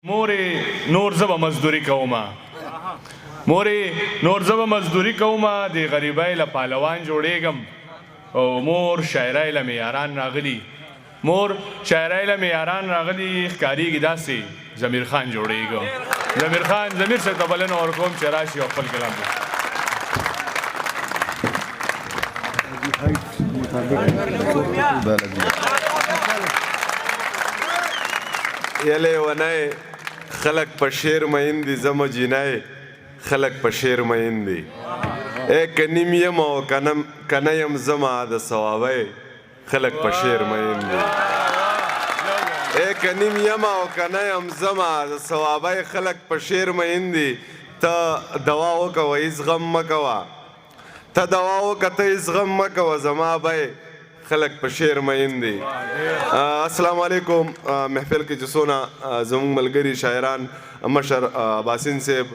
مورې نور زبه مزدوري کومه مورې نور زبه مزدوري کومه د غریبای له پهلوان جوړېږم او مور شاعرای له معیاران راغلي مور شاعرای له معیاران راغلي ښکارېږي داسې ضمیر خان جوړېږم ضمیر خان ضمیر صاحب ته بلنه ورکوم چې راشي او خپل کلام یلی ونای خلق په شعر مین دي زمو جینای خلق په شعر مین دي کنیم یم او کنه یم زما د ثوابای خلق په شعر مین دي کنیم یم او کنه یم زما د ثوابای خلق په شعر مین دي ته دوا وکوه هیڅ غم مکوه ته دوا وکه ته هیڅ غم مکوه زما بای خلق په شعر مین دي السلام علیکم محفل کې چې څونه زموږ ملګري شاعران مشر باسین صاحب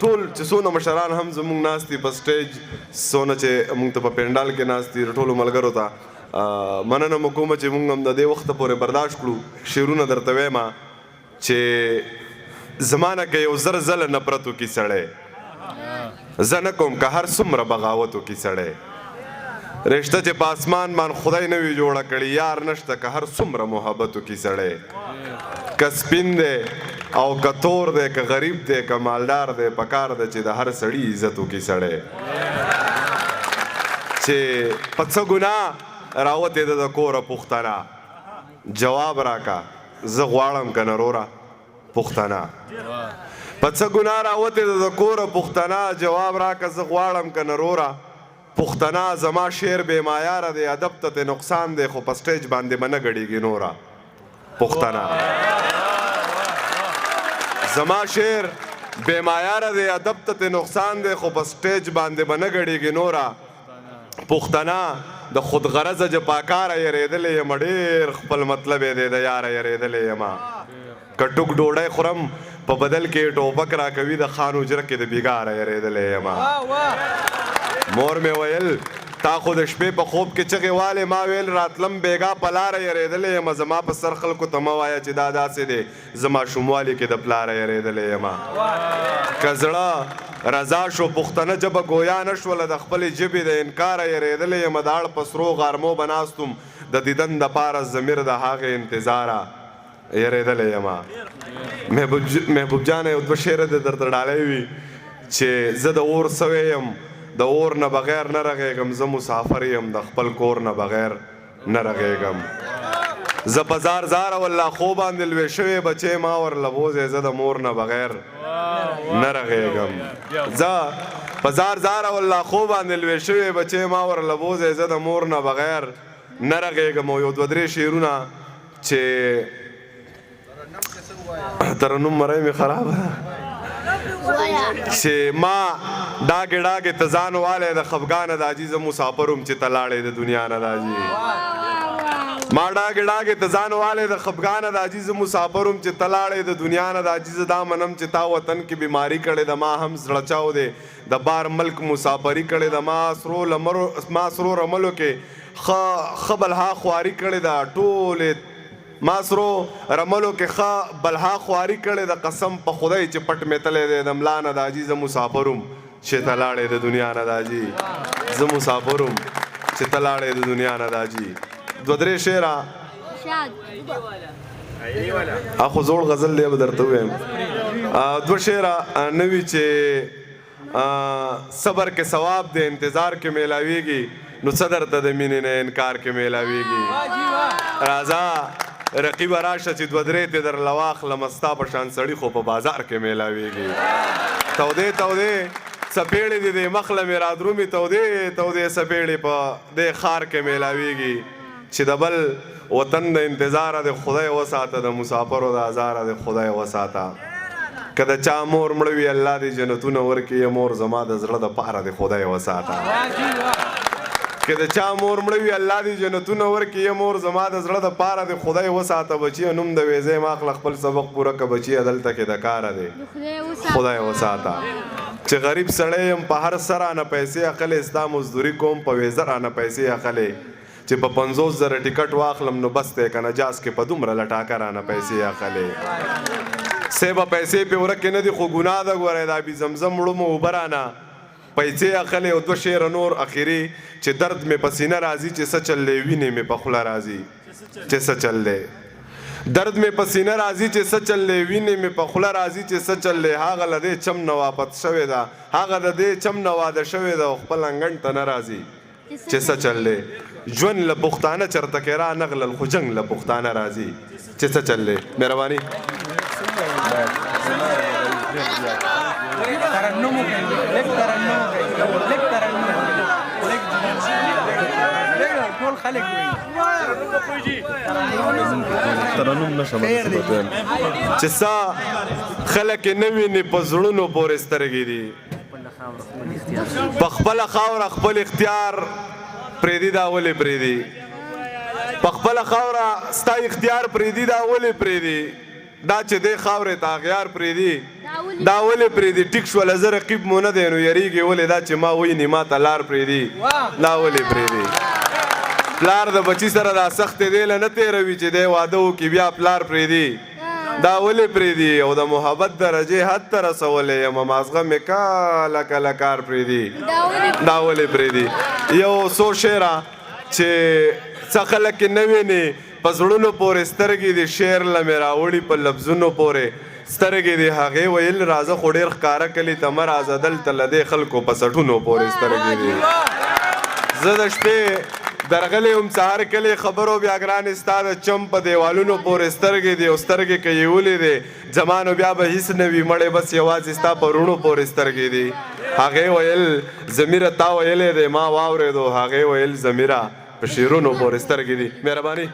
ټول چې څونه مشران هم زموږ ناست دي په سټیج څونه چې موږ ته په پینډال کې ناست دي ټولو ملګرو ته مننه مو کومه چې موږ هم د دې وخته پورې برداشت کړو شعرونه درته وایم چې زمانه کې یو زر ځله نفرت وکړي سړی زه نه کوم که هر څومره بغاوت وکړي سړی رشته چې په اسمان مان خدای نه وي جوړه کړي یار نشته که هر څومره محبت وکړي سړی که سپین دی او که تور دی که غریب دی که مالدار دی پکار دی چې د هر سړي عزت وکړي سړی چې په څه ګناه راوتې ده د کوره پوښتنه جواب راکه زه غواړم که نه روره پوښتنه په څه ګناه راوتې ده د کوره پوښتنه جواب راکه زه غواړم که نه روره پښتنا زما شعر بے معیاره دی ادب ته نقصان دی خو په سټیج باندې به نه ګډېږي نوره پښتنا زما شعر بے معیاره دی ادب ته نقصان دی خو په سټیج باندې به نه ګډېږي نوره پښتنا د خودغرضه جپاکاره یریدلی یم ډېر خپل مطلب یې دی د یاره یریدلی یم که ټوک ډوډۍ خورم په بدل کې ټوپک راکوي د خان اجره کې د بیګاره یریدلی یم مور مې ویل تا خو د شپې په خوب کې چغې والې ما ویل راتلم بیګا په لاره یریدلی یم زما په سر خلکو ته مه وایه چې دا داسې دی زه ماشوموالي کې د پلاره یریدلی یم که زړه رضا شو پښتنه ژبه ګویا نه شوله د خپلې ژبې د انکاره یریدلی یم د اړ په سرو غارمو به ناستم د دیدن دپاره ضمیر د هغې انتظاره یریدلی یم محبوب جانه یو دوه شعره د درته ډالۍ وي چې زه د اور سوی یم د اور نه بغیر نه رغېږم زه مسافر یم د خپل کور نه بغیر نه رغېږم زه په زار زار والله خو باندې لوی شوی بچی ما ورله بوځی زه د مور نه بغیر نه رغېږم زه په زار زار والله خو باندې لوی شوی بچی ما ورله بوځی زه د مور نه بغیر نه رغېږم او یو دوه درې شعرونه چې ترنم مرۍ مې خرابه ده چې ما ډاګې ډاګې ته ځان والی د خفګانه د حاجي زه مسافر وم چې ته لاړې د دنیا نه د حاجي ما ډاګې ډاګې ته ځان والی د خفګانه د حاجي زه مسافر وم چې ته لاړې د دنیا نه د حاجي زه دا منم چې تا وطن کې بیماري کړې د ما هم زړه چاو دی د بار ملک مسافري کړې د ما سرو رملو کې ښه بلها خواري کړې ده ټولې ما سرو رملو کې ښه بلها خواري کړې د قسم په خدای چې پټ مې تلی دی د ملا نه د حاجي زه مسافر وم چې ته لاړې د دنیا نه د حاجي زه مسافر وم چې ته لاړې د دنیا نه د حاجي دوه درې شعره خو زوړ غزل دی به درته ووایم دوه شعره نوي چې صبر کې ثواب دی انتظار کې میلاویږي نو څه درته د مینې نه انکار کې میلاویږي راځه رقیب راشه چې دوه درې ته درله واخلم ستا په شان سړي خو په بازار کې میلاویږي تودې تودې څپېړې دي د مخله مې رادرومي تودې تودې څپېړې په دې ښار کې میلاویږي چې د بل وطن د انتظاره د خدای وساته د مسافرو د ازاره د خدای وساته که د چا مور مړه وي الله دې جنتونه ورکړي مور زما د زړه د پاره د خدای وساته که د چا مور مړه وي الله دې جنتونه ورکړي مور زما د زړه د پاره د خدای وساته بچي نوم د ویزې ماخله خپل سبق پوره که بچي دلته کې د کاره دی خدای وساته چې غریب سړی یم په هر سر رانه پیسې اخلې ستا مزدوري کوم په ویزه رانه پیسې اخلې چې په 50,000 ټیکټ واخلم نو بس دی که نه جاز کې په دومره لټاکه رانه پیسې اخلې سیبه پیسې پې ورکې نه دي خو ګناه ده ګورئ د ابي زمزم وړو مو اوبه رانه پیسې اخلې او 2 شعر نور اخري چې درد مې په سینه راځي چې څه چل دی وینې مې په خوله راځي چې څه چل دی درد مې په سینه راځي چې څه چل دی وینې مې په خوله راځي چې څه چل دی هغه له دې چم نه واپس شوې ده هغه د دې چم نه واده شوې ده او خپل انګڼ ته نه راځي چې څه چل دی ژوند له پښتانه چرته کې را نغلل خو جنګ له پښتانه راځي چې څه چل دی مهرباني چې څه خلک یې نه ویني په زړونو پورې سترګې دي په خپله خاوره خپل اختیار پرېږدي دا ولې پرېږدي په خپله خاوره ستا اختیار پرېږدي دا ولې پرېږدي دا چې دې خاورې ته اغیار پرېږدي دا ولې پرېږدي ټیک شوله زه رقیب مو نه دی نو یریږي ولې دا چې ما ویني ما ته لار پرېږدي دا ولې پرېږدي پلار د بچي سره دا سختې دی له نه تېروي چې دی واده وکړي بیا پلار پرېږدي دا ولې پرېږدي او د محبت درجې حد ته رسولی یم مازغه مې کله کله کار پرېږدي دا ولې پرېږدي یو څو شعره چې څه خلک یې نه ویني په زړونو پورې سترګې دي شعر له مې راوړي په لفظونو پورې سترګې دي هغې ویل راځه خو ډېر ښکاره کلي ته مه راځه دلته له دې خلکو په سټونو پورې سترګې دي زه د شپې درغلی هم سهار کلی خبرو بیا ګرانې ستا د چم په دیوالونو پورې سترګې دي او سترګې که یې ولیدې زمانو بیا به هیڅ نه وي مړې بس یوازې ستا په روڼو پورې سترګې دي هغې ویل ضمیره تا ویلی دی ما واورېدو هغې ویل ضمیره په شعرونو پورې سترګې دي مهرباني